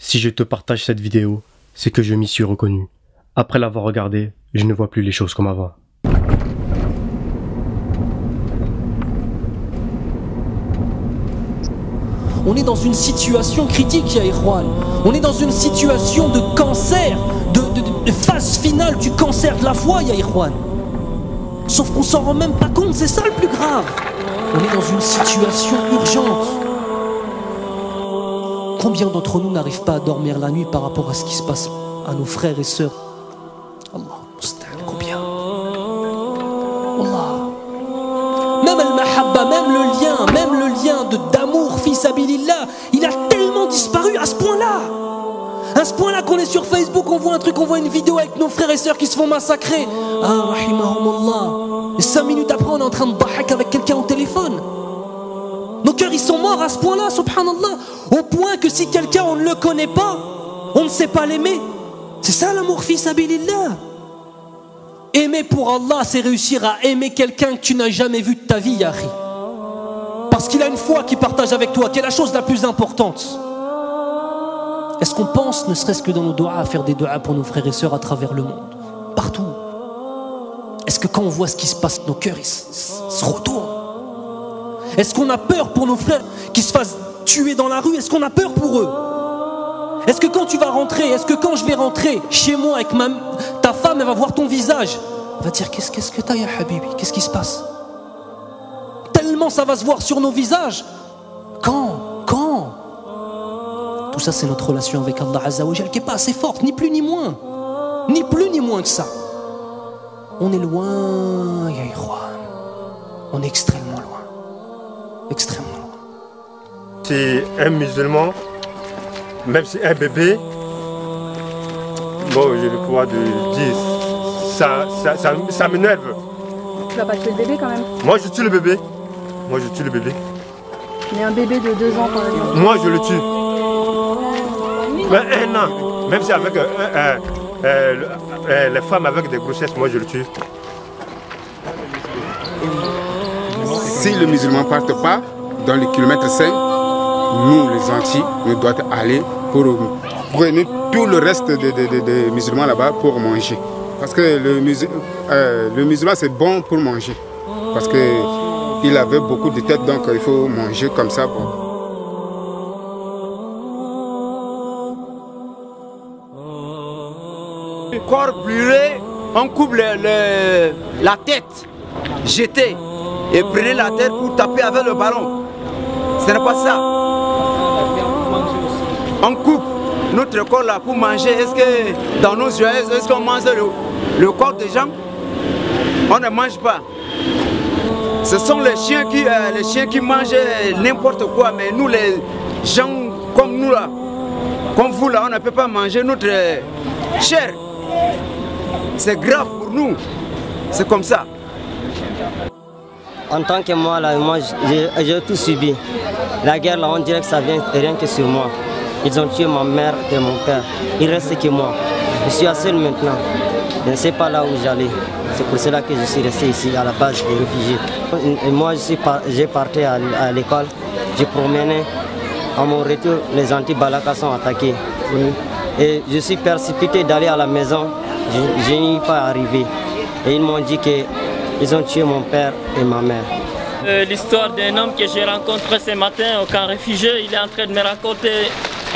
Si je te partage cette vidéo, c'est que je m'y suis reconnu. Après l'avoir regardée, je ne vois plus les choses comme avant. On est dans une situation critique, ya Ikhwan. On est dans une situation de cancer, de phase finale du cancer de la foi, ya Ikhwan. Sauf qu'on s'en rend même pas compte, c'est ça le plus grave. On est dans une situation urgente. Combien d'entre nous n'arrivent pas à dormir la nuit par rapport à ce qui se passe à nos frères et sœurs? Allah, combien? Allah. Même al-mahabba, même le lien d'amour, fils abilillah, il a tellement disparu à ce point-là. À ce point-là qu'on est sur Facebook, on voit un truc, on voit une vidéo avec nos frères et sœurs qui se font massacrer. Ah, rahimahumullah. Et 5 minutes après, on est en train de bahak avec quelqu'un au téléphone. Nos cœurs, ils sont morts à ce point-là, subhanallah. Au point que si quelqu'un, on ne le connaît pas, on ne sait pas l'aimer. C'est ça l'amour, fils abilillah. Aimer pour Allah, c'est réussir à aimer quelqu'un que tu n'as jamais vu de ta vie, Yahri. Parce qu'il a une foi qu'il partage avec toi, qui est la chose la plus importante. Est-ce qu'on pense, ne serait-ce que dans nos doigts, à faire des doigts pour nos frères et sœurs à travers le monde? Partout. Est-ce que quand on voit ce qui se passe, nos cœurs ils se retournent? Est-ce qu'on a peur pour nos frères qui se fassent tuer dans la rue? Est-ce qu'on a peur pour eux? Est-ce que quand tu vas rentrer, est-ce que quand je vais rentrer chez moi avec ta femme, elle va voir ton visage, elle va dire qu'est-ce que t'as, ya Habibi? Qu'est-ce qui se passe? Tellement ça va se voir sur nos visages. Quand tout ça, c'est notre relation avec Allah Azza wa Jal qui n'est pas assez forte, ni plus ni moins. Ni plus ni moins que ça. On est loin, ya Ikhwan. On est extrêmement loin. Extrêmement loin. C'est un musulman, même si un bébé, bon, j'ai le pouvoir de dire, ça m'énerve. Tu vas pas tuer le bébé quand même? Moi, je tue le bébé. Moi, je tue le bébé. Mais un bébé de 2 ans, par exemple. Moi, je le tue. Mais 1 an, même si avec les femmes avec des grossesses, moi, je le tue. Si le musulman ne parte pas dans les kilomètres 5, nous les Antilles, nous devons aller pour prendre tout le reste des musulmans là-bas pour manger. Parce que le musulman c'est bon pour manger. Parce qu'il avait beaucoup de têtes, donc il faut manger comme ça. Bon. Le corps brûlé, on coupe la tête, jetée. Et prenez la terre pour taper avec le ballon. Ce n'est pas ça. On coupe notre corps là pour manger. Est-ce que dans nos yeux, est-ce qu'on mange le corps des gens? On ne mange pas. Ce sont les chiens qui mangent n'importe quoi. Mais nous, les gens comme nous là, comme vous là, on ne peut pas manger notre chair. C'est grave pour nous. C'est comme ça. En tant que moi, là, j'ai tout subi. La guerre, là, on dirait que ça vient rien que sur moi. Ils ont tué ma mère et mon père. Il ne reste que moi. Je suis seul maintenant. Je ne sais pas là où j'allais. C'est pour cela que je suis resté ici, à la base des réfugiés. Et moi, j'ai parti à l'école. J'ai promené. À mon retour, les anti-Balaka sont attaqués. Et je suis précipité d'aller à la maison. Je n'y suis pas arrivé. Et ils m'ont dit que ils ont tué mon père et ma mère. L'histoire d'un homme que j'ai rencontré ce matin au camp réfugié, il est en train de me raconter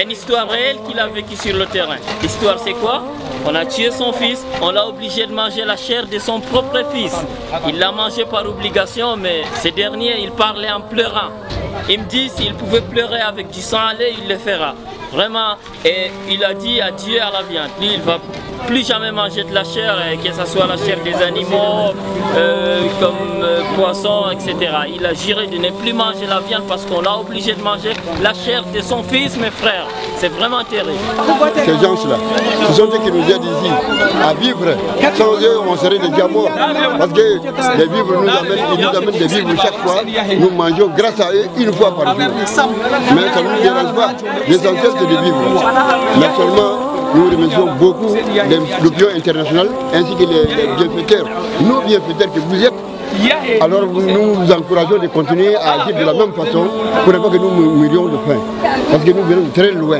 une histoire réelle qu'il a vécue sur le terrain. L'histoire c'est quoi? On a tué son fils, on l'a obligé de manger la chair de son propre fils. Il l'a mangé par obligation, mais ce dernier, il parlait en pleurant. Il me dit s'il pouvait pleurer avec du sang à lait, il le fera. Vraiment, et il a dit adieu à la viande. Lui, il va plus jamais manger de la chair, que ce soit la chair des animaux, comme poissons, etc. Il a juré de ne plus manger la viande parce qu'on l'a obligé de manger la chair de son fils, mes frères. C'est vraiment terrible. Ces gens-là, ce sont eux qui nous aident ici à vivre. Sans eux, on serait déjà morts. Parce que les vivres ils nous amènent des vivres chaque fois. Nous mangeons grâce à eux une fois par jour. Mais ça ne nous dérange pas. L'essentiel, c'est de vivre. Mais seulement, nous remercions beaucoup l'opinion internationale ainsi que les bienfaiteurs. Nos bienfaiteurs que vous êtes, alors nous vous encourageons de continuer à agir de la même façon pour ne pas que nous mourions de faim. Parce que nous venons de très loin.